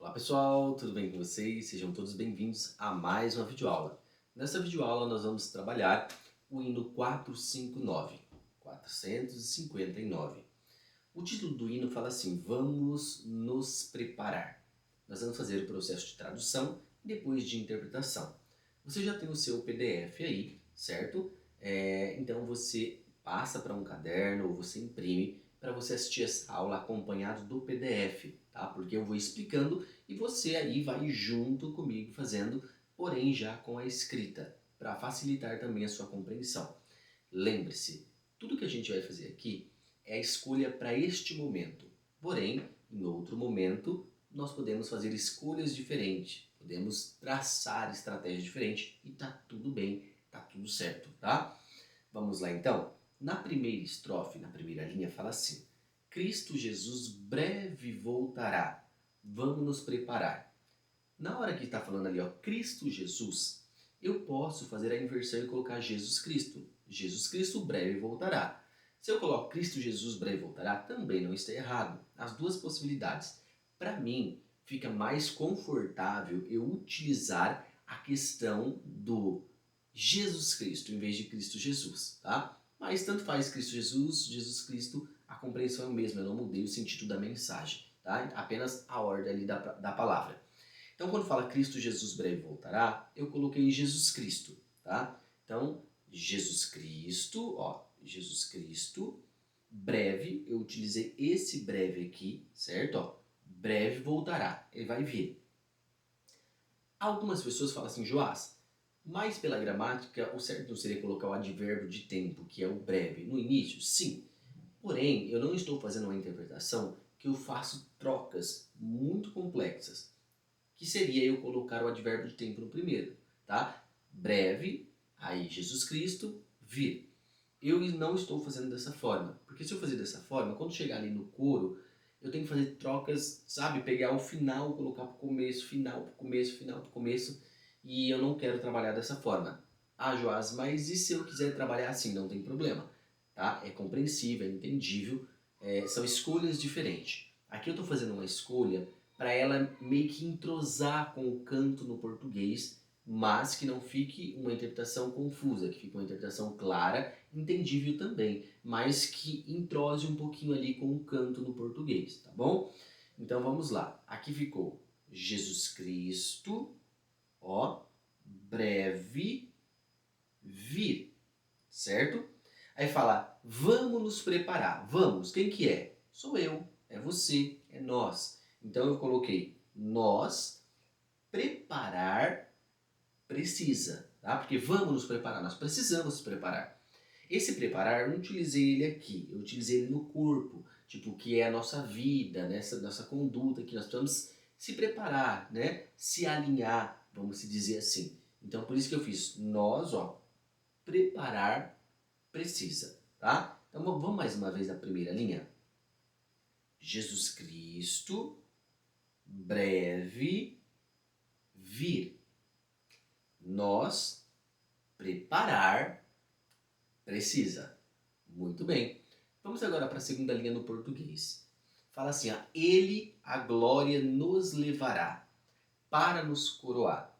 Olá pessoal, tudo bem com vocês? Sejam todos bem-vindos a mais uma videoaula. Nessa videoaula nós vamos trabalhar o hino 459, 459. O título do hino fala assim: vamos nos preparar. Nós vamos fazer o processo de tradução e depois de interpretação. Você já tem o seu PDF aí, certo? Então você passa para um caderno ou você imprime para você assistir essa aula acompanhado do PDF, tá? Porque eu vou explicando e você aí vai junto comigo fazendo, porém já com a escrita, para facilitar também a sua compreensão. Lembre-se, tudo que a gente vai fazer aqui é a escolha para este momento. Porém, em outro momento, nós podemos fazer escolhas diferentes, podemos traçar estratégias diferentes e tá tudo bem, tá tudo certo, tá? Vamos lá então? Na primeira estrofe, na primeira linha, fala assim: Cristo Jesus breve voltará, vamos nos preparar. Na hora que está falando ali, ó, Cristo Jesus, eu posso fazer a inversão e colocar Jesus Cristo. Jesus Cristo breve voltará. Se eu coloco Cristo Jesus breve voltará, também não está errado. As duas possibilidades. Para mim, fica mais confortável eu utilizar a questão do Jesus Cristo em vez de Cristo Jesus, tá? Mas tanto faz Cristo Jesus, Jesus Cristo, a compreensão é a mesma, eu não mudei o sentido da mensagem, tá? Apenas a ordem ali da palavra. Então, quando fala Cristo Jesus breve voltará, eu coloquei Jesus Cristo, tá? Então, Jesus Cristo, ó, Jesus Cristo, breve, eu utilizei esse breve aqui, certo? Ó, breve voltará, ele vai vir. Algumas pessoas falam assim, Joás, mas pela gramática, o certo não seria colocar o advérbio de tempo, que é o breve, no início? Sim. Porém, eu não estou fazendo uma interpretação que eu faço trocas muito complexas, que seria eu colocar o advérbio de tempo no primeiro, tá? Breve, aí Jesus Cristo, vir. Eu não estou fazendo dessa forma, porque se eu fazer dessa forma, quando chegar ali no coro, eu tenho que fazer trocas, sabe? Pegar o final, colocar pro começo, final pro começo, final pro começo, e eu não quero trabalhar dessa forma. Ah, Joás, mas e se eu quiser trabalhar assim? Não tem problema, tá? É compreensível, é entendível, são escolhas diferentes. Aqui eu estou fazendo uma escolha para ela meio que entrosar com o canto no português, mas que não fique uma interpretação confusa, que fique uma interpretação clara, entendível também, mas que entrose um pouquinho ali com o canto no português, tá bom? Então vamos lá. Aqui ficou Jesus Cristo, ó, breve vir, certo? Aí fala, vamos nos preparar. Vamos, quem que é? Sou eu, é você, é nós. Então eu coloquei nós, preparar, precisa, tá? Porque vamos nos preparar, nós precisamos nos preparar. Esse preparar, eu não utilizei ele aqui, eu utilizei ele no corpo, tipo, que é a nossa vida, né? Essa nossa conduta, que nós precisamos se preparar, né? Se alinhar, vamos se dizer assim. Então por isso que eu fiz nós, ó, preparar, precisa, tá? Então vamos mais uma vez na primeira linha. Jesus Cristo, breve, vir. Nós, preparar, precisa. Muito bem. Vamos agora para a segunda linha no português. Fala assim, ó, ele, a glória, nos levará para nos coroar.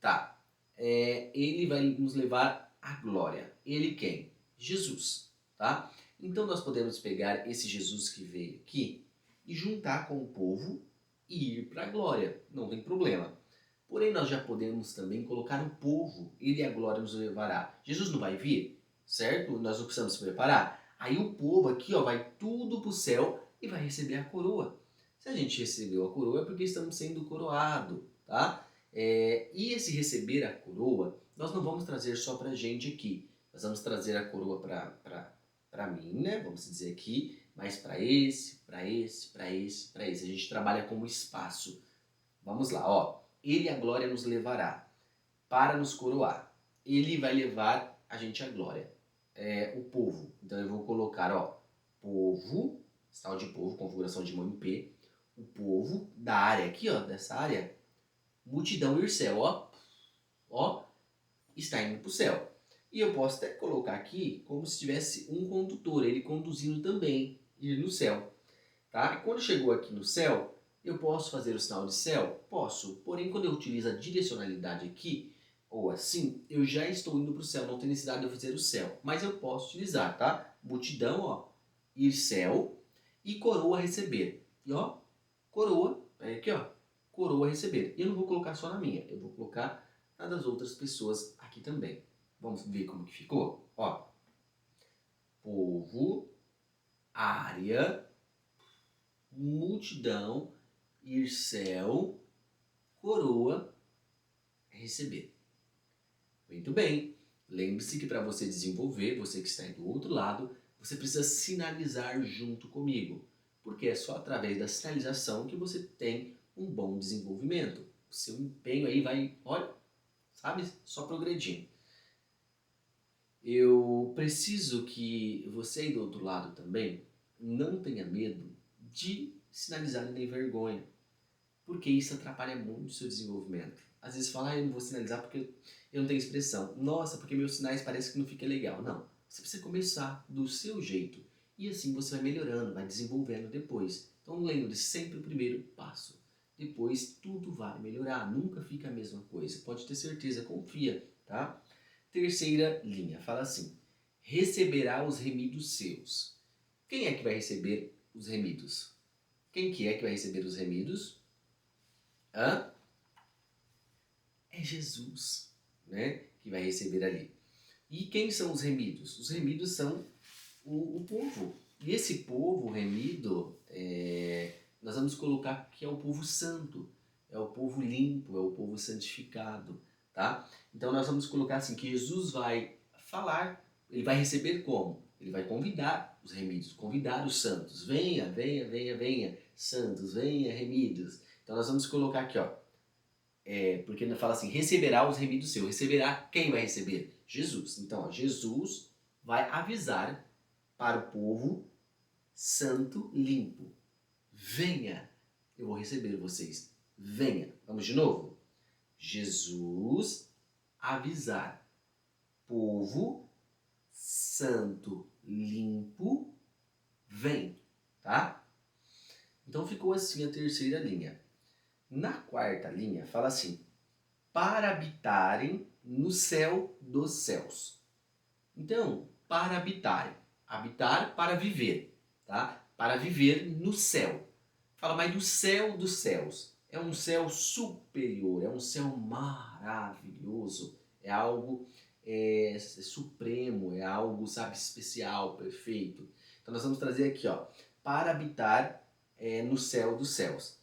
Tá, ele vai nos levar à glória. Ele quem? Jesus, tá? Então nós podemos pegar esse Jesus que veio aqui e juntar com o povo e ir para a glória, não tem problema. Porém nós já podemos também colocar o povo, ele a glória nos levará. Jesus não vai vir, certo? Nós não precisamos se preparar. Aí o povo aqui ó, vai tudo para o céu e vai receber a coroa. Se a gente recebeu a coroa é porque estamos sendo coroados, tá? E esse receber a coroa, nós não vamos trazer só pra gente aqui. Nós vamos trazer a coroa pra mim, né? Vamos dizer aqui, mas pra esse, pra esse, pra esse, pra esse. A gente trabalha como espaço. Vamos lá, ó. Ele a glória nos levará para nos coroar. Ele vai levar a gente à glória. O povo. Então eu vou colocar, ó, povo, tal de povo, configuração de mão em P. O povo da área aqui, ó, dessa área, multidão ir céu, ó, está indo para o céu. E eu posso até colocar aqui como se tivesse um condutor, ele conduzindo também, ir no céu. Tá? E quando chegou aqui no céu, Eu posso fazer o sinal de céu? Posso. Porém, quando eu utilizo a direcionalidade aqui, ou assim, eu já estou indo para o céu, não tem necessidade de eu fazer o céu. Mas eu posso utilizar, tá? Multidão, ó, ir céu e coroa receber. E ó, coroa, aqui ó, coroa receber. E eu não vou colocar só na minha, eu vou colocar na das outras pessoas aqui também. Vamos ver como que ficou? Ó, povo, área, multidão, ir céu, coroa, receber. Muito bem. Lembre-se que para você desenvolver, você que está aí do outro lado, você precisa sinalizar junto comigo. Porque é só através da sinalização que você tem um bom desenvolvimento. O seu empenho aí vai, olha, sabe, só progredindo. Eu preciso que você aí do outro lado também não tenha medo de sinalizar nem vergonha, porque isso atrapalha muito o seu desenvolvimento. Às vezes fala, eu não vou sinalizar porque eu não tenho expressão. Nossa, porque meus sinais parece que não fica legal. Não, você precisa começar do seu jeito e assim você vai melhorando, vai desenvolvendo depois. Então lembre sempre o primeiro passo. Depois tudo vai melhorar, nunca fica a mesma coisa. Pode ter certeza, confia, tá? Terceira linha, fala assim: receberá os remidos seus. Quem é que vai receber os remidos? Quem que é que vai receber os remidos? Hã? É Jesus, né? Que vai receber ali. E quem são os remidos? Os remidos são o povo. E esse povo remido, nós vamos colocar que é o povo santo, é o povo limpo, é o povo santificado, tá? Então nós vamos colocar assim, que Jesus vai falar, ele vai receber como? Ele vai convidar os remidos, convidar os santos. Venha, venha, venha, venha, santos, venha, remidos. Então nós vamos colocar aqui, ó, porque ele fala assim, receberá os remidos seus. Receberá quem vai receber? Jesus. Então, ó, Jesus vai avisar para o povo santo, limpo. Venha, eu vou receber vocês. Venha. Vamos de novo? Jesus avisar. Povo santo, limpo, vem. Tá? Então ficou assim a terceira linha. Na quarta linha, fala assim, para habitarem no céu dos céus. Então, para habitarem. Habitar para viver, tá? Para viver no céu. Fala, mas do céu dos céus. É um céu superior, é um céu maravilhoso. É algo supremo, é algo, sabe, especial, perfeito. Então nós vamos trazer aqui, ó, para habitar no céu dos céus.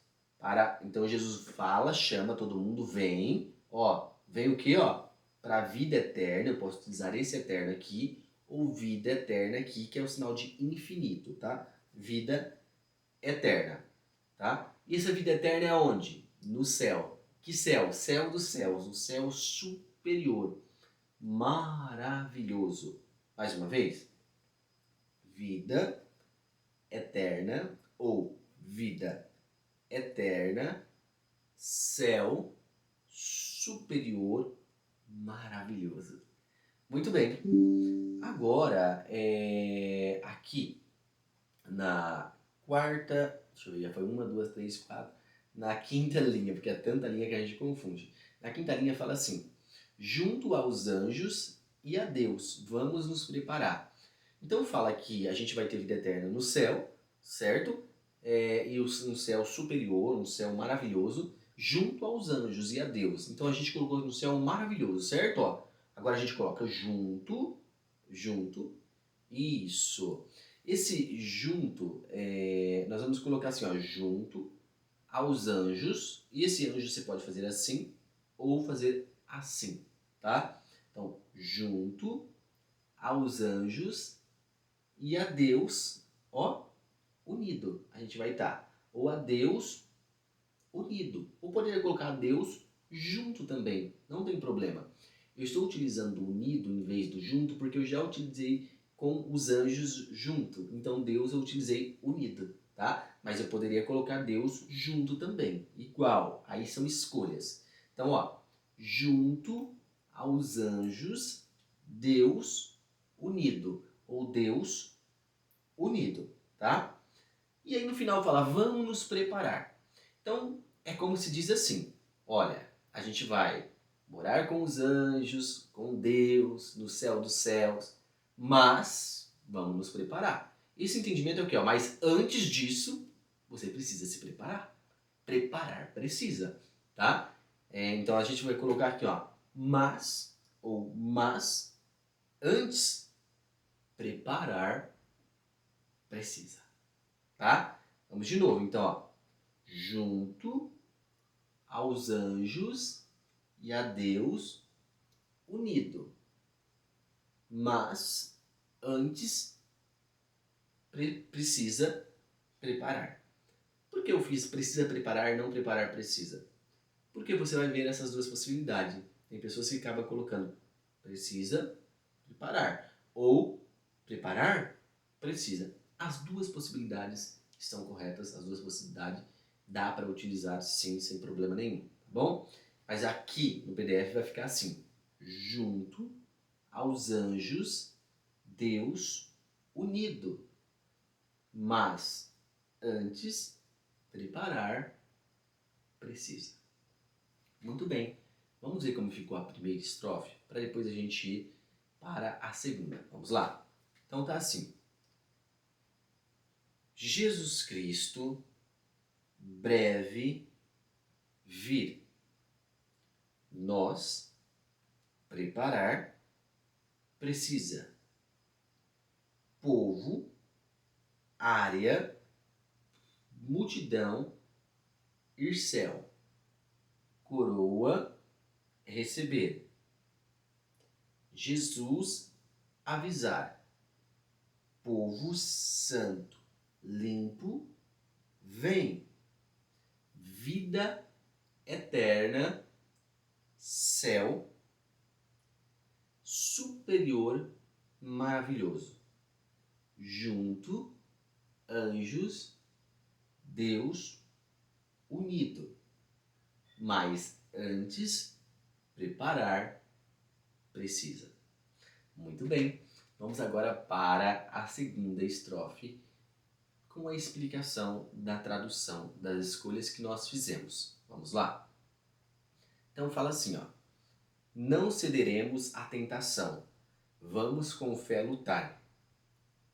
Então Jesus fala, chama todo mundo, vem, ó, vem o quê, ó? Para a vida eterna, eu posso utilizar esse eterno aqui, ou vida eterna aqui, que é o sinal de infinito, tá? Vida eterna, tá? E essa vida eterna é onde? No céu. Que céu? Céu dos céus, um céu superior, maravilhoso. Mais uma vez, vida eterna ou vida eterna, céu superior, maravilhoso. Muito bem. Agora, aqui na quarta, deixa eu ver, já foi uma, duas, três, quatro. Na quinta linha, porque é tanta linha que a gente confunde. Na quinta linha fala assim: junto aos anjos e a Deus, vamos nos preparar. Então fala que a gente vai ter vida eterna no céu, certo? E um céu superior, um céu maravilhoso, junto aos anjos e a Deus. Então a gente colocou no céu maravilhoso, certo? Ó, agora a gente coloca junto, junto, isso. Esse junto, nós vamos colocar assim, ó, junto aos anjos, e esse anjo você pode fazer assim ou fazer assim, tá? Então, junto aos anjos e a Deus, ó, unido. A gente vai estar ou a Deus unido, ou poderia colocar a Deus junto também, não tem problema. Eu estou utilizando o unido em vez do junto porque eu já utilizei com os anjos junto. Então Deus eu utilizei unido, tá? Mas eu poderia colocar Deus junto também, igual. Aí são escolhas. Então, ó, junto aos anjos, Deus unido ou Deus unido, tá? E aí no final fala, vamos nos preparar. Então, é como se diz assim, olha, a gente vai morar com os anjos, com Deus, no céu dos céus, mas vamos nos preparar. Esse entendimento é o quê? Mas antes disso, você precisa se preparar. Preparar precisa, tá? Então a gente vai colocar aqui, ó, mas antes preparar precisa, tá? Vamos de novo, então, ó, junto aos anjos e a Deus unido, mas antes precisa preparar. Por que eu fiz precisa preparar, não preparar precisa? Porque você vai ver essas duas possibilidades. Tem pessoas que acabam colocando precisa preparar ou preparar precisa. As duas possibilidades estão corretas, as duas possibilidades dá para utilizar sim, sem problema nenhum, tá bom? Mas aqui no PDF vai ficar assim: junto aos anjos, Deus unido, mas antes preparar precisa. Muito bem, vamos ver como ficou a primeira estrofe, para depois a gente ir para a segunda. Vamos lá? Então tá assim: Jesus Cristo breve vir, nós preparar precisa. Povo, área, multidão, ir céu, coroa, receber. Jesus avisar, povo santo, limpo, vem, vida eterna, céu, superior, maravilhoso, junto, anjos, Deus unido, mas antes preparar precisa. Muito bem, vamos agora para a segunda estrofe com a explicação da tradução das escolhas que nós fizemos. Vamos lá? Então fala assim, ó: não cederemos à tentação, vamos com fé lutar.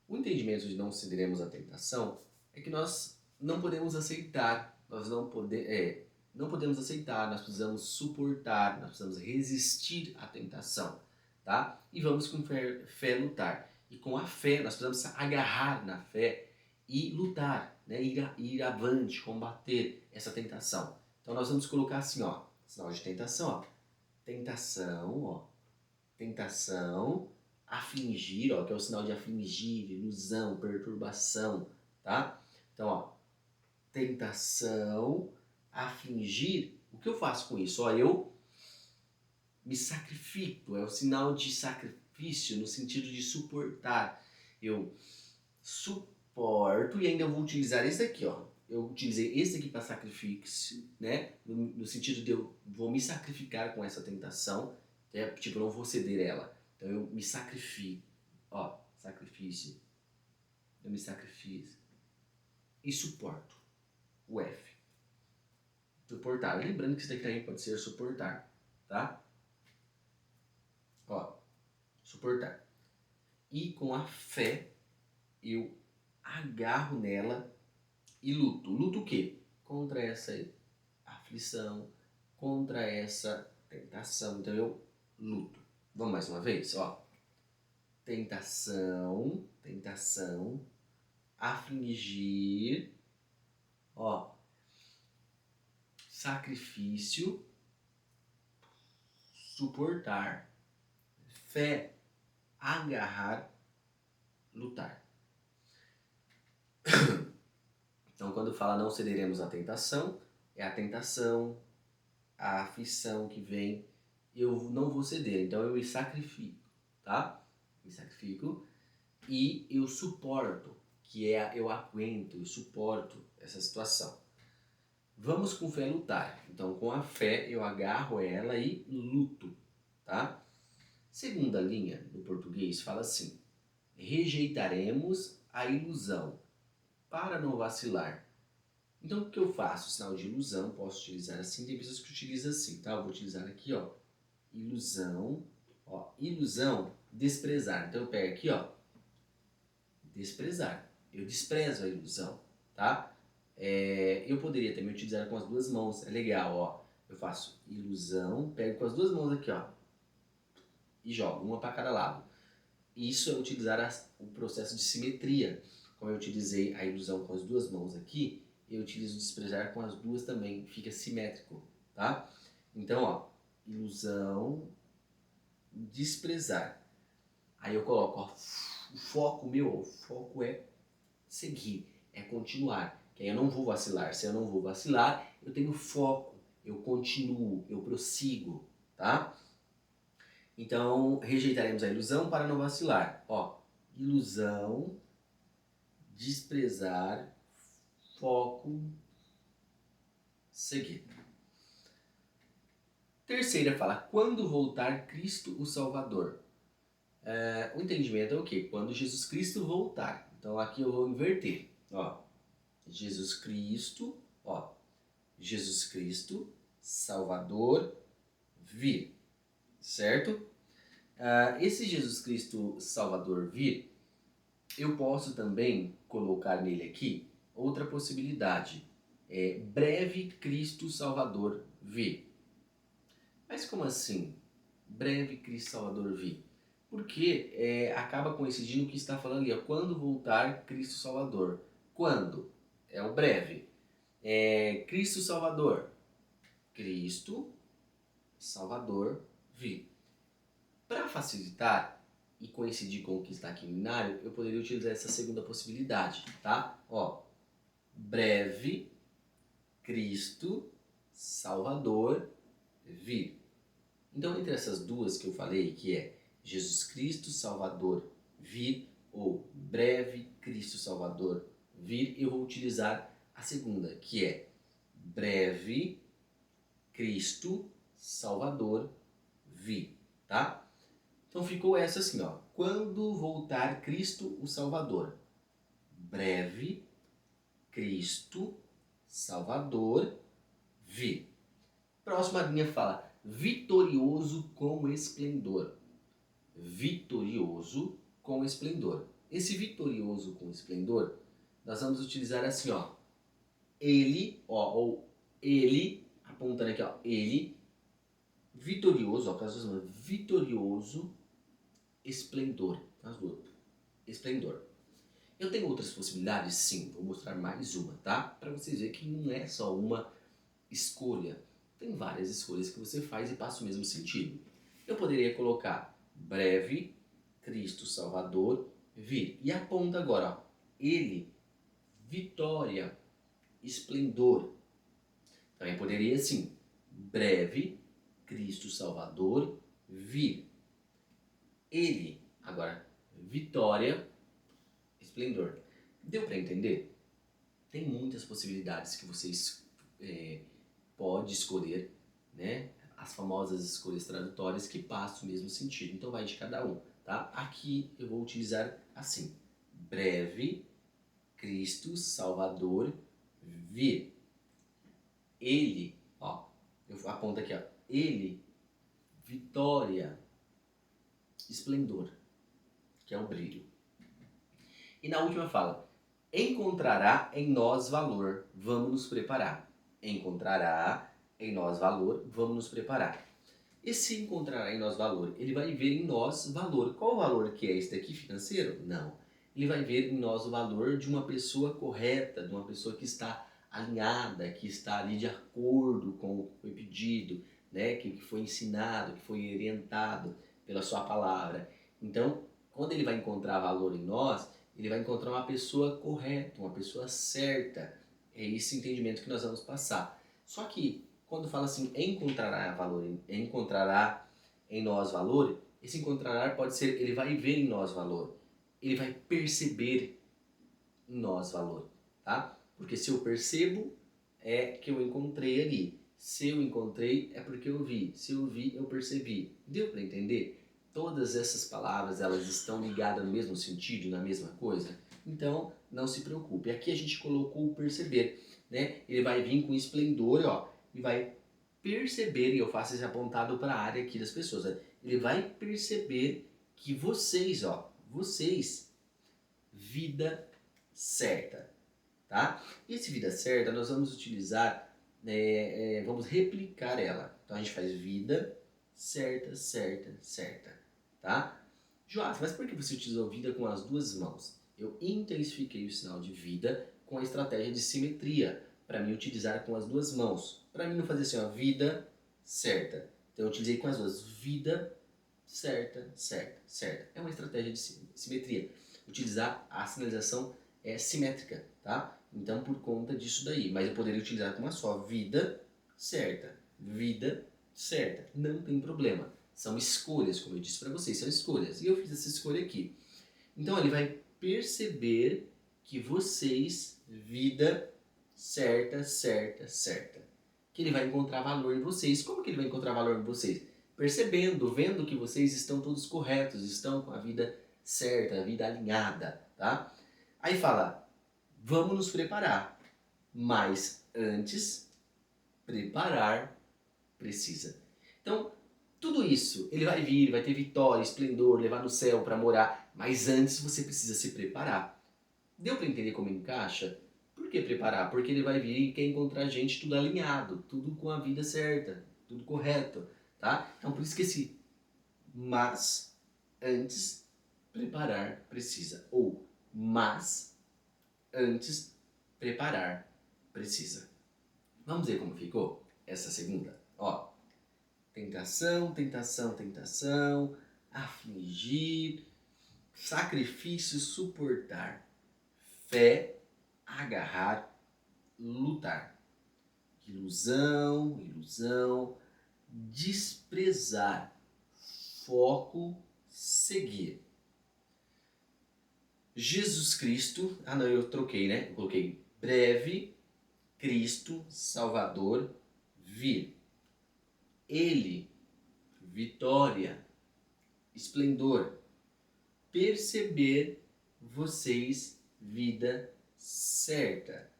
O entendimento de não cederemos à tentação é que nós não podemos aceitar, não podemos aceitar, nós precisamos suportar, nós precisamos resistir à tentação, tá? E vamos com fé lutar. E com a fé, nós precisamos agarrar na fé e lutar, né? Ir avante, combater essa tentação. Então nós vamos colocar assim, ó, sinal de tentação, ó. Tentação, ó. Tentação, afligir, ó, que é o sinal de afligir, ilusão, perturbação, tá? Então, ó, tentação, afligir. O que eu faço com isso? Ó, eu me sacrifico, é o sinal de sacrifício no sentido de suportar. Eu suporto e ainda vou utilizar esse aqui, ó. Eu utilizei esse aqui para sacrifício, né? No sentido de eu vou me sacrificar com essa tentação, tipo, eu não vou ceder ela. Então eu me sacrifico, ó, sacrifício. Eu me sacrifico e suporto. O F. Suportar. Lembrando que isso daqui também pode ser suportar, tá? Ó, suportar. E com a fé eu agarro nela e luto. Luto o quê? Contra essa aflição, contra essa tentação. Então eu luto. Vamos mais uma vez, ó. Tentação, tentação, afligir, ó, sacrifício, suportar, fé, agarrar, lutar. Então, quando fala não cederemos à tentação, é a tentação, a aflição que vem, eu não vou ceder. Então, eu me sacrifico, tá? Me sacrifico e eu suporto, que é eu aguento, eu suporto essa situação. Vamos com fé lutar. Então, com a fé, eu agarro ela e luto, tá? Segunda linha, no português, fala assim: rejeitaremos a ilusão para não vacilar. Então, o que eu faço? Sinal de ilusão, posso utilizar assim, tem pessoas que utilizam assim, tá? Eu vou utilizar aqui, ó, ilusão, ó, ilusão, desprezar. Então, eu pego aqui, ó, desprezar. Eu desprezo a ilusão, tá? Eu poderia também utilizar com as duas mãos, é legal, ó. Eu faço ilusão, pego com as duas mãos aqui, ó, e jogo, uma para cada lado. Isso é utilizar o processo de simetria. Como eu utilizei a ilusão com as duas mãos aqui, eu utilizo desprezar com as duas também, fica simétrico, tá? Então, ó, ilusão, desprezar. Aí eu coloco, ó, o foco meu, o foco é seguir, é continuar. Que aí eu não vou vacilar. Se eu não vou vacilar, eu tenho foco, eu continuo, eu prossigo, tá? Então, rejeitaremos a ilusão para não vacilar. Ó, ilusão, desprezar, foco, seguir. Terceira fala, quando voltar Cristo o Salvador? O entendimento é o quê? Quando Jesus Cristo voltar. Então aqui eu vou inverter. Ó, Jesus Cristo, ó, Jesus Cristo, Salvador, vir. Certo? Esse Jesus Cristo Salvador vir, eu posso também colocar nele aqui outra possibilidade. Breve Cristo Salvador vir. Mas como assim? Breve Cristo Salvador vir? Porque acaba coincidindo o que está falando ali. Ó, quando voltar Cristo Salvador? Quando? É o breve. Cristo Salvador. Cristo Salvador vir. Para facilitar e coincidir com o que está aqui no binário, eu poderia utilizar essa segunda possibilidade, tá? Ó, breve Cristo Salvador vir. Então, entre essas duas que eu falei, que é Jesus Cristo Salvador vir ou breve Cristo Salvador vir, eu vou utilizar a segunda, que é breve Cristo Salvador vir, tá? Então ficou essa assim, ó. Quando voltar Cristo o Salvador? Breve Cristo Salvador vir. Próxima linha fala vitorioso com esplendor. Vitorioso com esplendor. Esse vitorioso com esplendor, nós vamos utilizar assim, ó. Ele, ó, ou ele, apontando aqui, ó, ele, vitorioso, ó, caso vitorioso, esplendor, as duas, esplendor. Eu tenho outras possibilidades? Sim, vou mostrar mais uma, tá? Para vocês verem que não é só uma escolha. Tem várias escolhas que você faz e passa o mesmo sentido. Eu poderia colocar breve, Cristo Salvador, vir. E aponta agora, ó, ele, vitória, esplendor. Também poderia assim, breve, Cristo Salvador, vir. Ele, agora, vitória, esplendor. Deu para entender? Tem muitas possibilidades que vocês podem escolher, né? As famosas escolhas tradutórias que passam o mesmo sentido. Então vai de cada um, tá? Aqui eu vou utilizar assim: breve, Cristo, Salvador, vir. Ele, ó, eu aponto aqui, ó, ele, vitória, esplendor, que é o brilho. E na última fala, encontrará em nós valor, vamos nos preparar. Encontrará em nós valor, vamos nos preparar. Esse encontrará em nós valor, ele vai ver em nós valor. Qual o valor que é este aqui, financeiro? Não. Ele vai ver em nós o valor de uma pessoa correta, de uma pessoa que está alinhada, que está ali de acordo com o que foi pedido, né? que foi ensinado, que foi orientado pela sua palavra. Então, quando ele vai encontrar valor em nós, ele vai encontrar uma pessoa correta, uma pessoa certa. É esse entendimento que nós vamos passar. Só que, quando fala assim, encontrará valor, encontrará em nós valor, esse encontrará pode ser, ele vai ver em nós valor. Ele vai perceber em nós valor, tá? Porque se eu percebo, é que eu encontrei ali. Se eu encontrei, é porque eu vi. Se eu vi, eu percebi. Deu para entender? Todas essas palavras, elas estão ligadas no mesmo sentido, na mesma coisa? Então, não se preocupe. Aqui a gente colocou o perceber. né? Ele vai vir com esplendor, ó, e vai perceber, e eu faço esse apontado para a área aqui das pessoas, né? Ele vai perceber que vocês, ó, vocês, vida certa, tá? E esse vida certa nós vamos utilizar, vamos replicar ela. Então a gente faz vida certa, certa, certa, tá? Joás, mas por que você utilizou vida com as duas mãos? Eu intensifiquei o sinal de vida com a estratégia de simetria, para mim utilizar com as duas mãos. Para mim não fazer assim, ó, vida certa. Então eu utilizei com as duas, vida certa, certa, certa. É uma estratégia de simetria. Utilizar a sinalização simétrica, tá? Então por conta disso daí. Mas eu poderia utilizar com uma só, vida certa, vida certa. Não tem problema. São escolhas, como eu disse para vocês, são escolhas. E eu fiz essa escolha aqui. Então ele vai perceber que vocês, vida certa, certa, certa. Que ele vai encontrar valor em vocês. Como que ele vai encontrar valor em vocês? Percebendo, vendo que vocês estão todos corretos, estão com a vida certa, a vida alinhada, tá? Aí fala, vamos nos preparar, mas antes, preparar precisa. Então, tudo isso, ele vai vir, vai ter vitória, esplendor, levar no céu para morar, mas antes você precisa se preparar. Deu para entender como encaixa? Por que preparar? Porque ele vai vir e quer encontrar a gente tudo alinhado, tudo com a vida certa, tudo correto, tá? Então por isso que esse mas antes preparar precisa, ou mas antes preparar precisa. Vamos ver como ficou essa segunda? Ó, tentação, tentação, tentação, afligir, sacrifício, suportar, fé, agarrar, lutar, ilusão, ilusão, desprezar, foco, seguir. Jesus Cristo, não, eu troquei, né? Eu coloquei breve, Cristo, Salvador, vir. Ele, vitória, esplendor, perceber vocês, vida certa.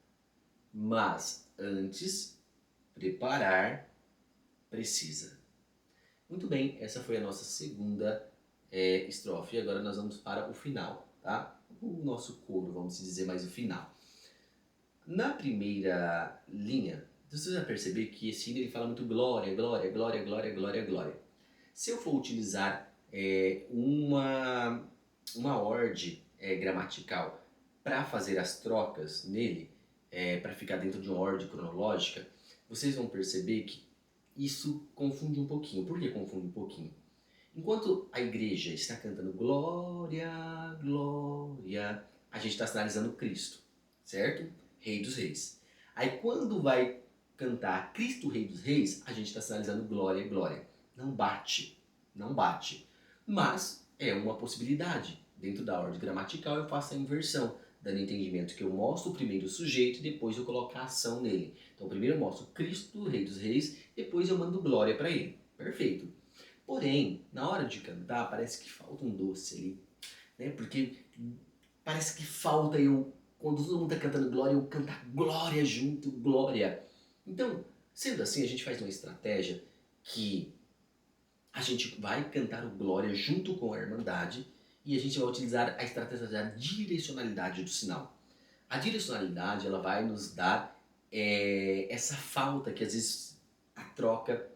Mas antes, preparar precisa. Muito bem, essa foi a nossa segunda estrofe. E agora nós vamos para o final, tá? O nosso coro, vamos dizer, mais o final. Na primeira linha, você vai perceber que esse hino ele fala muito glória, glória, glória, glória, glória, glória. Se eu for utilizar uma ordem gramatical para fazer as trocas nele, para ficar dentro de uma ordem cronológica, vocês vão perceber que isso confunde um pouquinho. Por que confunde um pouquinho? Enquanto a igreja está cantando glória, glória, a gente está sinalizando Cristo, certo? Rei dos Reis. Aí quando vai cantar Cristo, Rei dos Reis, a gente está sinalizando glória, glória. Não bate, não bate. Mas é uma possibilidade. Dentro da ordem gramatical eu faço a inversão, dando entendimento que eu mostro primeiro o sujeito e depois eu coloco a ação nele. Então primeiro eu mostro Cristo, Rei dos Reis, depois eu mando glória para ele. Perfeito. Porém, na hora de cantar, parece que falta um doce ali, né? Porque parece que falta eu, quando todo mundo tá cantando glória, eu cantar glória junto, glória. Então, sendo assim, a gente faz uma estratégia que a gente vai cantar o glória junto com a irmandade e a gente vai utilizar a estratégia da direcionalidade do sinal. A direcionalidade, ela vai nos dar essa falta que às vezes a troca,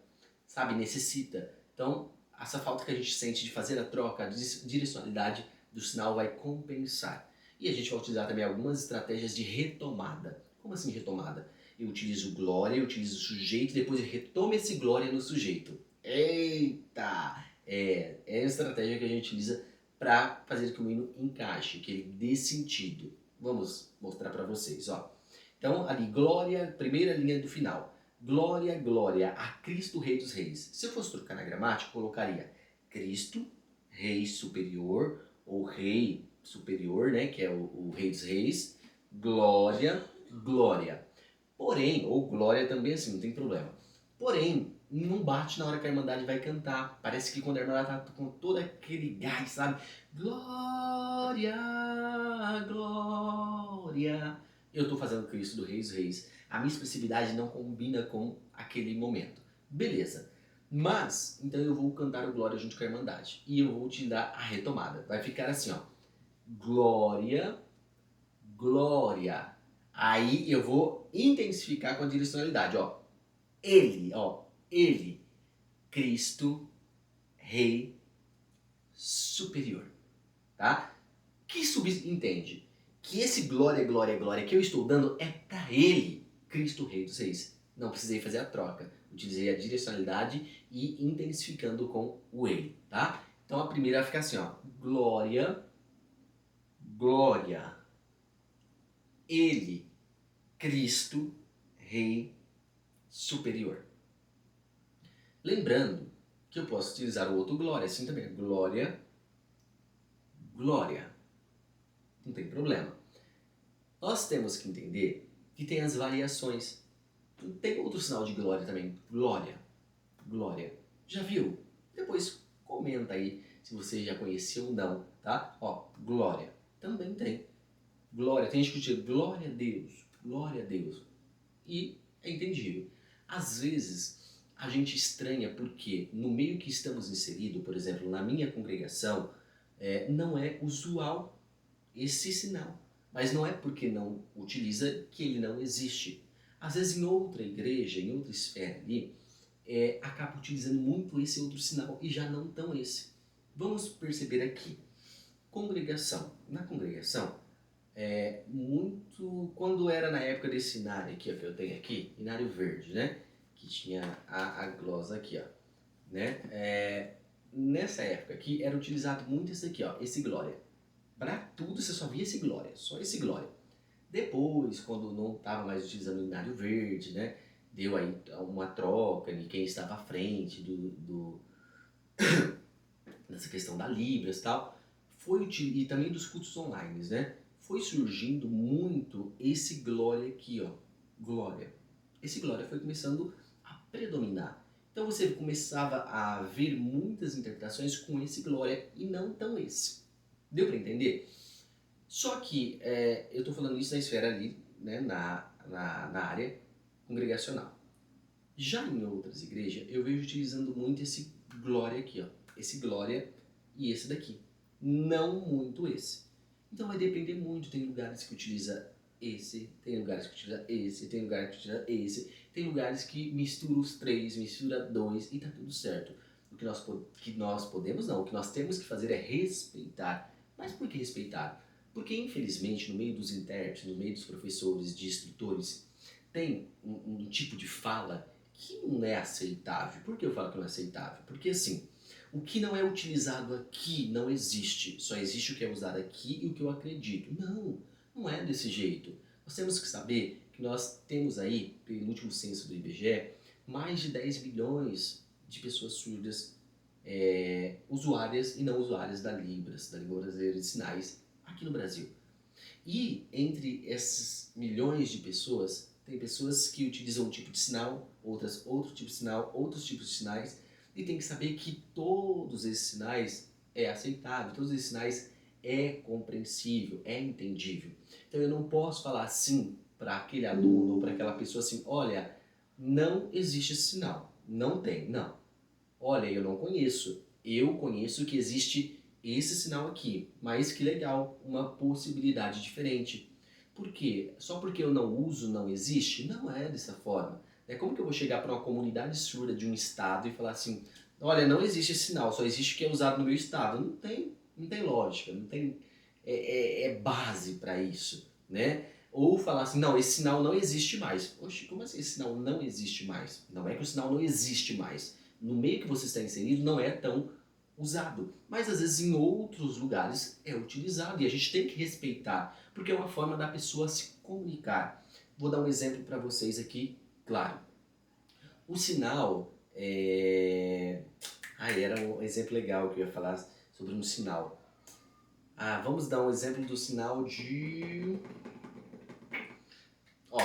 sabe, necessita. Então, essa falta que a gente sente de fazer a troca, a direcionalidade do sinal vai compensar. E a gente vai utilizar também algumas estratégias de retomada. Como assim retomada? Eu utilizo glória, eu utilizo sujeito, depois eu retomo esse glória no sujeito. Eita! É a estratégia que a gente utiliza para fazer que o hino encaixe, que ele dê sentido. Vamos mostrar para vocês, ó. Então, ali, glória, primeira linha do final. Glória, glória a Cristo, Rei dos Reis. Se eu fosse trocar na gramática, eu colocaria Cristo, Rei superior, ou Rei superior, né, que é o Rei dos Reis. Glória, glória. Porém, ou glória também assim, não tem problema. Porém, não bate na hora que a Irmandade vai cantar. Parece que quando a Irmandade tá com todo aquele gás, sabe? Glória, glória. Eu tô fazendo Cristo do Reis dos Reis. a minha expressividade não combina com aquele momento. Beleza. Mas, então eu vou cantar o Glória junto com a Irmandade. E eu vou te dar a retomada. Vai ficar assim, ó. Glória, glória. Aí eu vou intensificar com a direcionalidade, ó. Ele, ó. Ele, Cristo, Rei superior. Tá? Que subentende que esse glória, glória, glória que eu estou dando é para ele, Cristo Rei dos Reis. Não precisei fazer a troca. Utilizei a direcionalidade e intensificando com o ele, tá? Então a primeira vai ficar assim, ó. Glória, glória. Ele, Cristo, Rei superior. Lembrando que eu posso utilizar o outro glória assim também. Glória, glória. Não tem problema. Nós temos que entender que tem as variações. Tem outro sinal de glória também. Glória. Glória. Já viu? Depois comenta aí se você já conheceu ou não, tá? Ó, glória. Também tem. Glória. Tem gente que diz glória a Deus. Glória a Deus. E é entendível. Às vezes a gente estranha porque no meio que estamos inseridos, por exemplo, na minha congregação, não é usual esse sinal. Mas não é porque não utiliza que ele não existe. Às vezes em outra igreja, em outra esfera ali, acaba utilizando muito esse outro sinal e já não tão esse. Vamos perceber aqui. Congregação. Na congregação, muito... Quando era na época desse inário aqui, ó, que eu tenho aqui, inário verde, né? Que tinha a glosa aqui, ó. Né? Nessa época aqui, era utilizado muito esse aqui, ó, esse glória. Para tudo você só via esse glória, só esse glória. Depois, quando não estava mais utilizando o inário verde, né, deu aí uma troca de quem estava à frente dessa questão da Libras e tal, e também dos cultos online, né, foi surgindo muito esse glória aqui, ó, glória. Esse glória foi começando a predominar. Então você começava a ver muitas interpretações com esse glória e não tão esse. Deu para entender? Só que eu estou falando isso na esfera ali, né, na área congregacional. Já em outras igrejas, eu vejo utilizando muito esse glória aqui, ó. Esse glória e esse daqui. Não muito esse. Então vai depender muito. Tem lugares que utiliza esse, tem lugares que utiliza esse, tem lugares que utiliza esse, tem lugares que mistura os três, mistura dois e tá tudo certo. O que nós podemos não, o que nós temos que fazer é respeitar. Mas por que respeitar? Porque, infelizmente, no meio dos intérpretes, no meio dos professores, de instrutores, tem um tipo de fala que não é aceitável. Por que eu falo que não é aceitável? Porque, assim, o que não é utilizado aqui não existe. Só existe o que é usado aqui e o que eu acredito. Não, não é desse jeito. Nós temos que saber que nós temos aí, pelo último censo do IBGE, mais de 10 milhões de pessoas surdas, usuárias e não usuárias da Libras, da Língua Brasileira de Sinais, aqui no Brasil. E entre esses milhões de pessoas, tem pessoas que utilizam um tipo de sinal, outras outro tipo de sinal, outros tipos de sinais, e tem que saber que todos esses sinais é aceitável, todos esses sinais é compreensível, é entendível. Então eu não posso falar assim para aquele aluno ou para aquela pessoa assim, olha, não existe esse sinal, não tem, não. Olha, eu não conheço, eu conheço que existe esse sinal aqui, mas que legal, uma possibilidade diferente. Por quê? Só porque eu não uso não existe? Não é dessa forma. Como que eu vou chegar para uma comunidade surda de um estado e falar assim, olha, não existe esse sinal, só existe o que é usado no meu estado? Não tem lógica, não tem base para isso, né? Ou falar assim, não, esse sinal não existe mais. Oxe, como assim esse sinal não existe mais? Não é que o sinal não existe mais. No meio que você está inserido não é tão usado, mas às vezes em outros lugares é utilizado e a gente tem que respeitar, porque é uma forma da pessoa se comunicar. Vou dar um exemplo para vocês aqui, claro. O sinal era um exemplo legal que eu ia falar sobre um sinal. Vamos dar um exemplo do sinal de...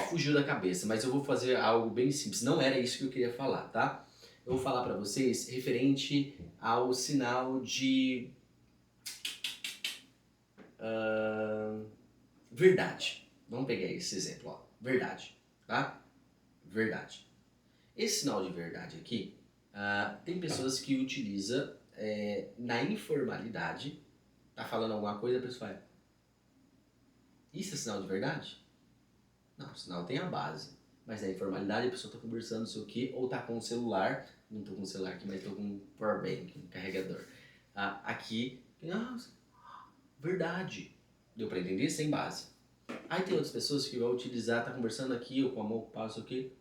fugiu da cabeça, mas eu vou fazer algo bem simples. Não era isso que eu queria falar, tá? Eu vou falar para vocês referente ao sinal de verdade. Vamos pegar esse exemplo, ó. Verdade. tá? Verdade. Esse sinal de verdade aqui, tem pessoas que utilizam na informalidade, tá falando alguma coisa, a pessoa fala, isso é sinal de verdade? Não, o sinal tem a base. Mas na informalidade a pessoa está conversando, não sei o quê, ou está com o celular, não estou com o celular aqui, mas estou com um powerbank, um carregador. Aqui, verdade. Deu para entender? Sem base. Aí tem outras pessoas que vão utilizar, tá conversando aqui, ou com a mão ocupada, não sei o quê,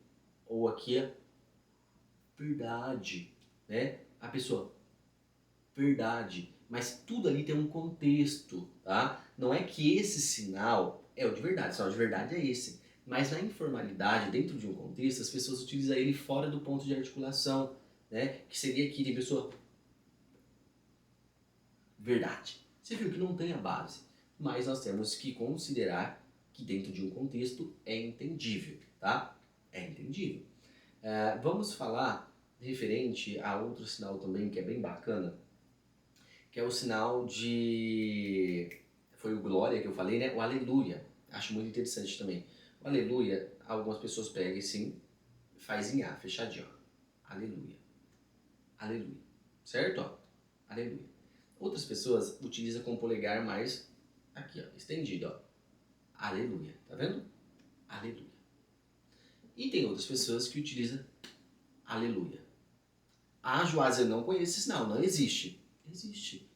ou aqui é verdade, né? A pessoa, verdade. Mas tudo ali tem um contexto, tá? Não é que esse sinal é o de verdade, o sinal de verdade é esse. Mas na informalidade, dentro de um contexto, as pessoas utilizam ele fora do ponto de articulação, né? Que seria aqui, tem pessoa, verdade. Você viu que não tem a base. Mas nós temos que considerar que dentro de um contexto é entendível, tá? É entendível. Vamos falar referente a outro sinal também que é bem bacana, que é o sinal de... Foi o glória que eu falei, né? O aleluia. Acho muito interessante também. O aleluia, algumas pessoas pegam assim, faz em A, fechadinho, ó. Aleluia. Aleluia. Certo? Ó. Aleluia. Outras pessoas utilizam com o polegar mais aqui, ó, estendido, ó. Aleluia. Tá vendo? Aleluia. E tem outras pessoas que utilizam aleluia. Ah, Joás, eu não conheço esse sinal. Não existe. Existe.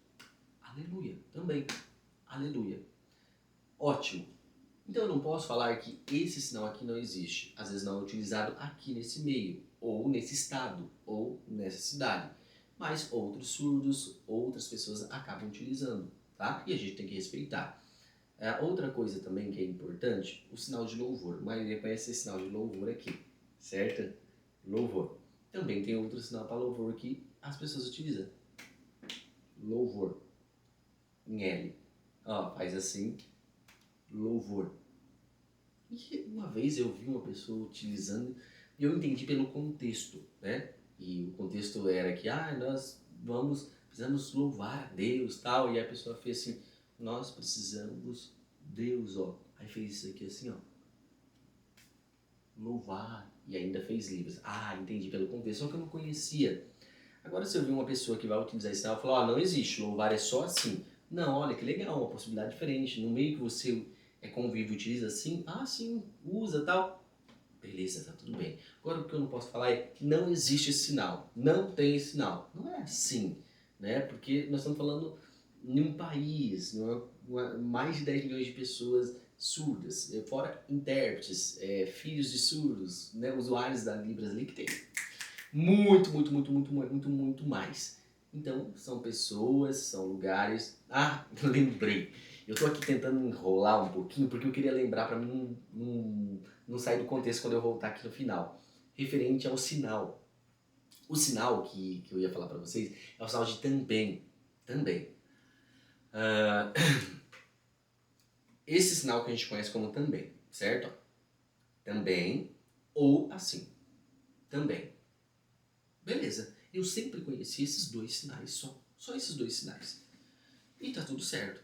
Aleluia. Também. Aleluia. Ótimo. Então eu não posso falar que esse sinal aqui não existe. Às vezes não é utilizado aqui nesse meio, ou nesse estado, ou nessa cidade. Mas outros surdos, outras pessoas acabam utilizando, tá? E a gente tem que respeitar. Outra coisa também que é importante, o sinal de louvor. A maioria conhece esse sinal de louvor aqui, certo? Louvor. Também tem outro sinal para louvor que as pessoas utilizam. Louvor. Em L. Ó, faz assim, louvor. E uma vez eu vi uma pessoa utilizando e eu entendi pelo contexto, né? E o contexto era que, nós precisamos louvar a Deus, tal. E a pessoa fez assim, nós precisamos Deus, ó. Aí fez isso aqui assim, ó. Louvar. E ainda fez livros. Entendi pelo contexto, só que eu não conhecia. Agora se eu vi uma pessoa que vai utilizar esse sinal, eu falo, não existe, louvar é só assim. Não, olha que legal, uma possibilidade diferente. No meio que você convive e utiliza assim, sim, usa tal. Beleza, tá tudo bem. Agora o que eu não posso falar é não existe esse sinal, não tem esse sinal. Não é assim, né? Porque nós estamos falando em um país, mais de 10 milhões de pessoas surdas, fora intérpretes, filhos de surdos, né? Usuários da Libras ali que tem muito, muito, muito, muito, muito, muito, muito mais. Então, são pessoas, são lugares... lembrei. Eu tô aqui tentando enrolar um pouquinho, porque eu queria lembrar para mim não sair do contexto quando eu voltar aqui no final. Referente ao sinal. O sinal que eu ia falar para vocês é o sinal de também. Também. Esse sinal que a gente conhece como também, certo? Também ou assim. Também. Beleza, eu sempre conheci esses dois sinais só esses dois sinais. E tá tudo certo.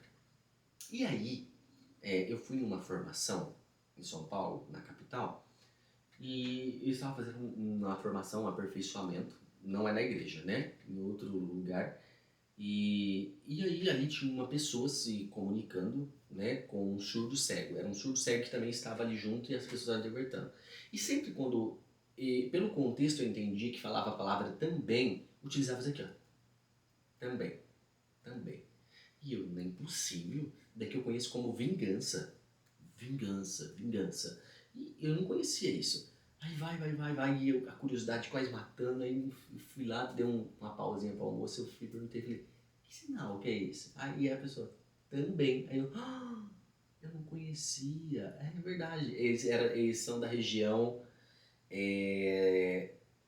E aí, eu fui numa formação em São Paulo, na capital, e eu estava fazendo uma formação, um aperfeiçoamento, não é na igreja, né? Em outro lugar. E aí ali tinha uma pessoa se comunicando, né, com um surdo cego. Era um surdo cego que também estava ali junto e as pessoas estavam interpretando. E sempre quando, pelo contexto eu entendi que falava a palavra também, utilizava isso aqui, ó. Também, também. E eu, não é impossível, daqui eu conheço como vingança. Vingança, vingança. E eu não conhecia isso. Aí vai, e eu, a curiosidade quase matando, aí eu fui lá, dei uma pausinha para o almoço, eu fui perguntei, falei, que sinal que é esse? Aí a pessoa, também. Aí eu não conhecia. É verdade. Eles são da região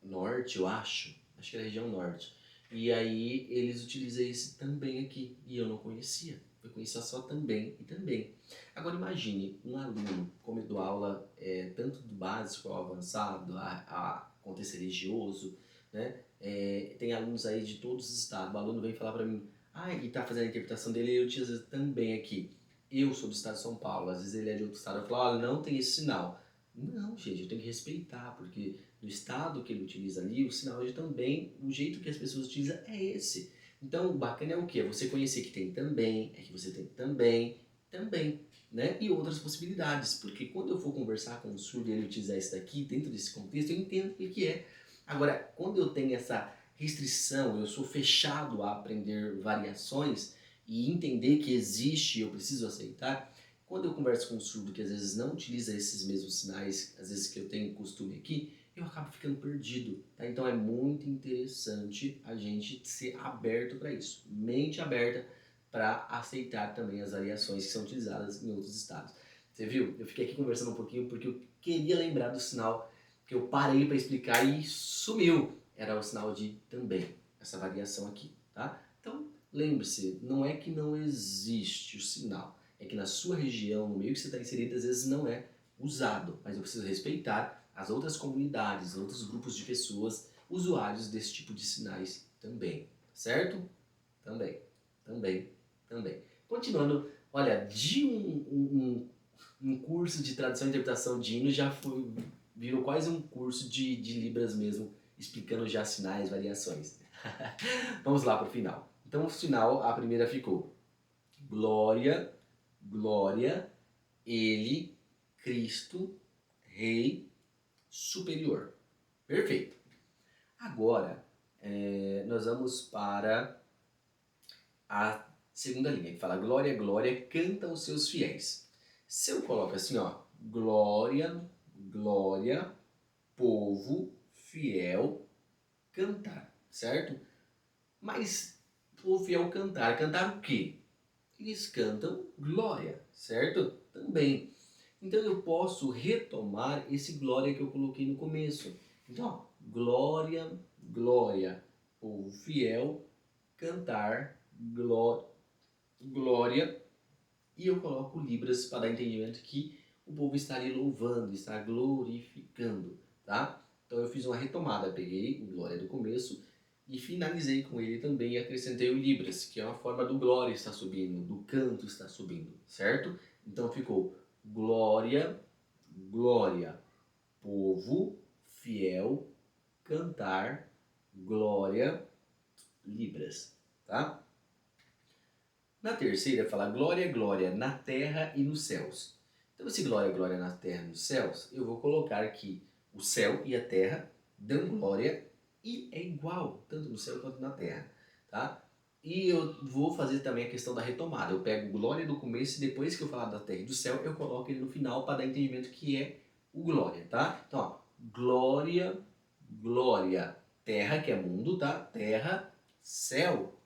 norte, eu acho. Acho que é a região norte. E aí eles utilizam esse também aqui. E eu não conhecia. Eu conhecia só também e também. Agora imagine um aluno, como eu dou aula tanto do básico ao avançado, a contexto religioso, né? Tem alunos aí de todos os estados. O aluno vem falar para mim, e tá fazendo a interpretação dele e eu utilizo também aqui. Eu sou do estado de São Paulo, às vezes ele é de outro estado. Eu falo, olha, não tem esse sinal. Não, gente, eu tenho que respeitar, porque no estado que ele utiliza ali, o sinal de também, o jeito que as pessoas utilizam é esse. Então, o bacana é o quê? É você conhecer que tem também, é que você tem também, também, né? E outras possibilidades, porque quando eu for conversar com o surdo e ele utilizar isso daqui, dentro desse contexto, eu entendo o que é. Agora, quando eu tenho essa restrição, eu sou fechado a aprender variações e entender que existe, eu preciso aceitar. Quando eu converso com um surdo que às vezes não utiliza esses mesmos sinais, às vezes que eu tenho costume aqui, eu acabo ficando perdido, tá? Então é muito interessante a gente ser aberto para isso, mente aberta para aceitar também as variações que são utilizadas em outros estados. Você viu? Eu fiquei aqui conversando um pouquinho porque eu queria lembrar do sinal que eu parei para explicar e sumiu. Era o sinal de também, essa variação aqui, tá? Então, lembre-se, não é que não existe o sinal, é que na sua região, no meio que você está inserido, às vezes não é usado, mas eu preciso respeitar as outras comunidades, outros grupos de pessoas, usuários desse tipo de sinais também, certo? Também, também, também. Continuando, olha, de um curso de tradução e interpretação de hino já foi, virou quase um curso de Libras mesmo, explicando já sinais, variações. Vamos lá para o final. Então, o final, a primeira ficou glória, glória, ele, Cristo, Rei superior. Perfeito. Agora, nós vamos para a segunda linha, que fala glória, glória, canta os seus fiéis. Se eu coloco assim, ó, glória, glória, povo, fiel, cantar, certo? Mas o fiel cantar, cantar o quê? Eles cantam glória, certo? Também. Então eu posso retomar esse glória que eu coloquei no começo. Então, ó, glória, glória, povo fiel, cantar, glória, e eu coloco libras para dar entendimento que o povo está ali louvando, está glorificando, tá? Então eu fiz uma retomada, peguei o glória do começo e finalizei com ele também e acrescentei o libras, que é uma forma do glória estar subindo, do canto estar subindo, certo? Então ficou glória, glória, povo, fiel, cantar, glória, libras, tá? Na terceira fala glória, glória na terra e nos céus. Então esse glória, glória na terra e nos céus, eu vou colocar aqui o céu e a terra dão glória e é igual, tanto no céu quanto na terra, tá? E eu vou fazer também a questão da retomada. Eu pego glória do começo e depois que eu falar da terra e do céu, eu coloco ele no final para dar entendimento que é o glória, tá? Então, ó, glória, glória, terra, que é mundo, tá? Terra, céu,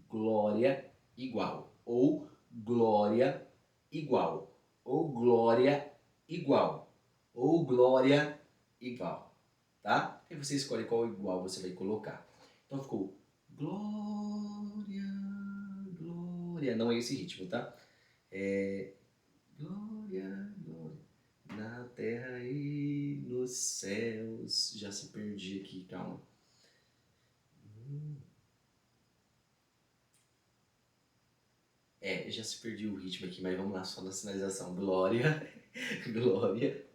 glória, igual. Ou glória, igual. Ou glória, igual. Ou glória, igual. Tá? E você escolhe qual igual você vai colocar. Então ficou glória, glória. Não é esse ritmo, tá? É glória, glória na terra e nos céus. Já se perdi aqui, calma. Já se perdi o ritmo aqui, mas vamos lá, só na sinalização. Glória, glória,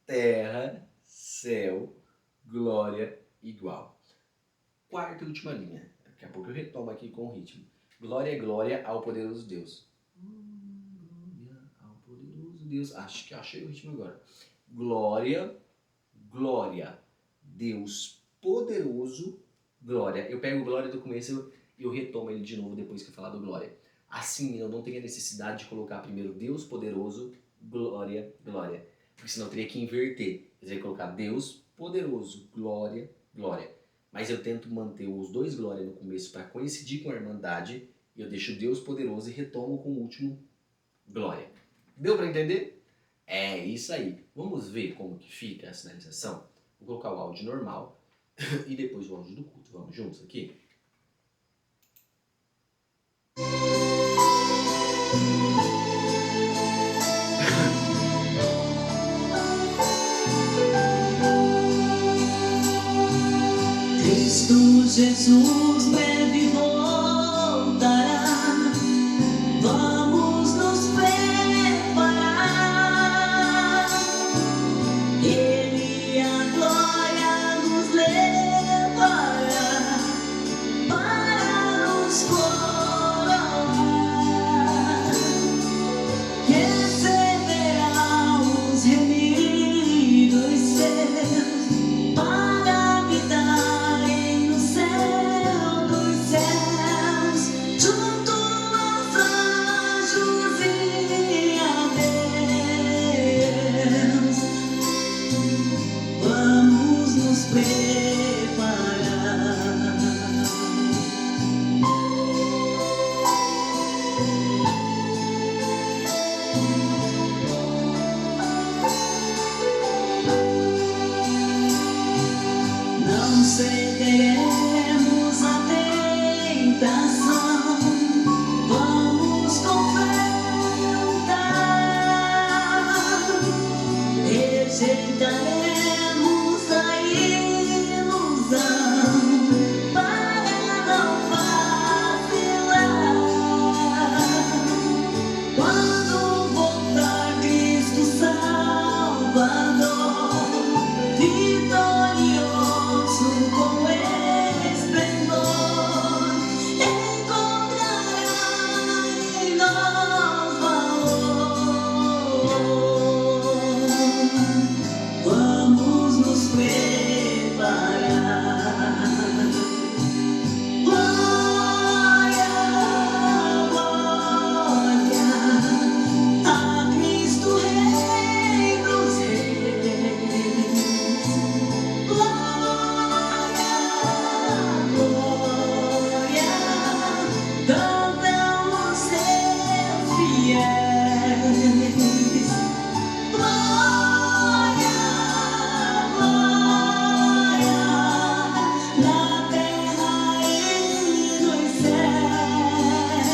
terra, céu, glória, igual. Quarta e última linha. Daqui a pouco eu retomo aqui com o ritmo. Glória, glória ao poderoso Deus. Glória ao poderoso Deus. Acho que achei o ritmo agora. Glória, glória, Deus poderoso, glória. Eu pego glória do começo e eu retomo ele de novo depois que eu falar do glória. Assim eu não tenho a necessidade de colocar primeiro Deus poderoso, glória, glória. Porque senão eu teria que inverter. Eu teria que colocar Deus poderoso, glória, glória. Mas eu tento manter os dois glória no começo para coincidir com a irmandade. E eu deixo Deus poderoso e retomo com o último glória. Deu para entender? É isso aí. Vamos ver como que fica a sinalização? Vou colocar o áudio normal e depois o áudio do culto. Vamos juntos aqui? Cristo Jesus breve voltará. Vamos nos preparar. Venceremos a tentação, vamos com fé lutar, rejeitaremos a ilusão para não vacilar. Quando voltar Cristo Salvador, vitorioso com esplendor, encontrará em nós valor. Vamos nos preparar. Glória, glória a Cristo Rei dos Reis. Glória, glória, cantam os seus fiéis. Glória, glória, na terra e nos céus.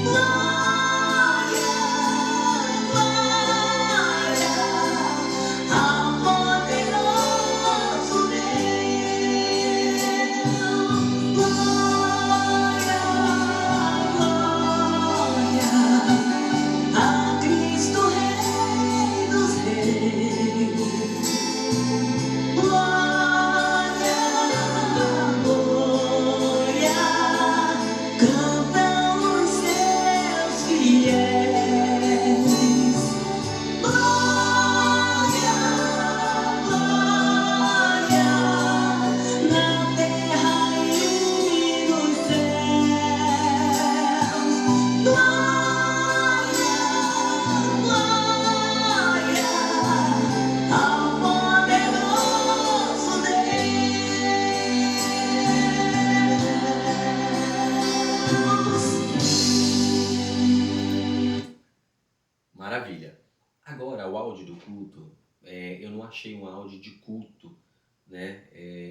Glória, glória ao poderoso Deus. Glória, glória a Cristo Rei dos Reis. Glória, glória, cantam os seus fiéis. Glória, glória, na terra e nos céus. Glória, glória ao poderoso Deus. Maravilha. Agora, o áudio do culto, eu não achei um áudio de culto, né?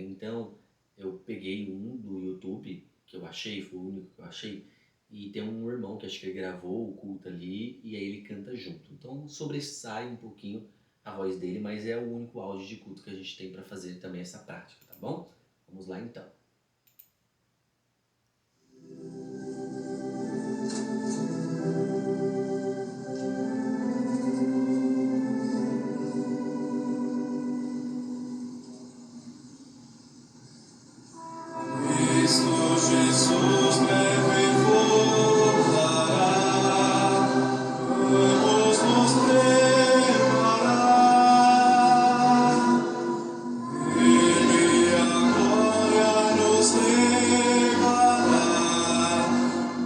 Então, eu peguei um do YouTube, que eu achei, foi o único que eu achei, e tem um irmão que acho que ele gravou o culto ali, e aí ele canta junto. Então, sobressai um pouquinho a voz dele, mas é o único áudio de culto que a gente tem para fazer também essa prática, tá bom? Vamos lá então. Cristo Jesus breve voltará, vamos nos preparar. Ele a glória nos levará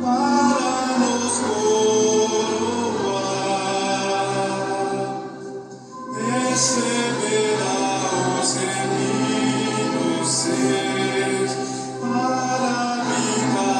para nos coroar. Receberá os remidos seus para habitar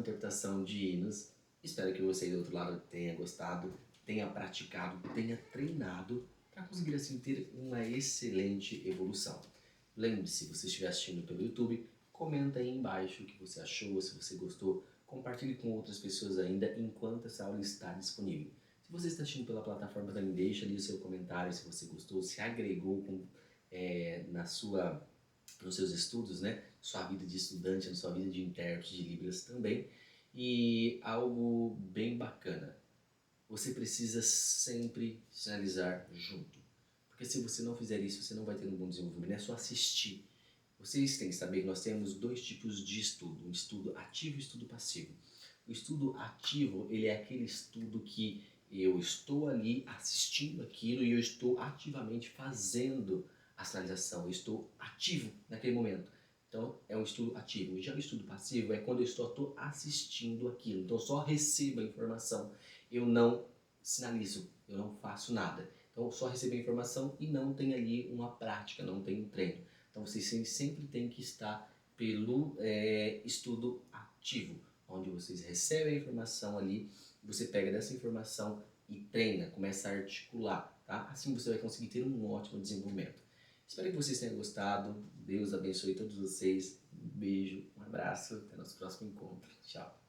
interpretação de hinos. Espero que você aí do outro lado tenha gostado, tenha praticado, tenha treinado para conseguir assim ter uma excelente evolução. Lembre-se, se você estiver assistindo pelo YouTube, comenta aí embaixo o que você achou, se você gostou, compartilhe com outras pessoas ainda enquanto essa aula está disponível. Se você está assistindo pela plataforma, também deixa ali o seu comentário se você gostou, se agregou nos seus estudos, né? Sua vida de estudante, na sua vida de intérprete de Libras também. E algo bem bacana, você precisa sempre sinalizar junto. Porque se você não fizer isso, você não vai ter um bom desenvolvimento, não é só assistir. Vocês têm que saber que nós temos dois tipos de estudo, um estudo ativo e um estudo passivo. O estudo ativo, ele é aquele estudo que eu estou ali assistindo aquilo e eu estou ativamente fazendo a sinalização, eu estou ativo naquele momento. Então, é um estudo ativo. Já o estudo passivo é quando eu estou assistindo aquilo. Então, eu só recebo a informação, eu não sinalizo, eu não faço nada. Então, eu só recebo a informação e não tem ali uma prática, não tem um treino. Então, vocês sempre têm que estar pelo estudo ativo, onde vocês recebem a informação ali, você pega dessa informação e treina, começa a articular, tá? Assim você vai conseguir ter um ótimo desenvolvimento. Espero que vocês tenham gostado. Deus abençoe todos vocês. Um beijo, um abraço. Até nosso próximo encontro. Tchau.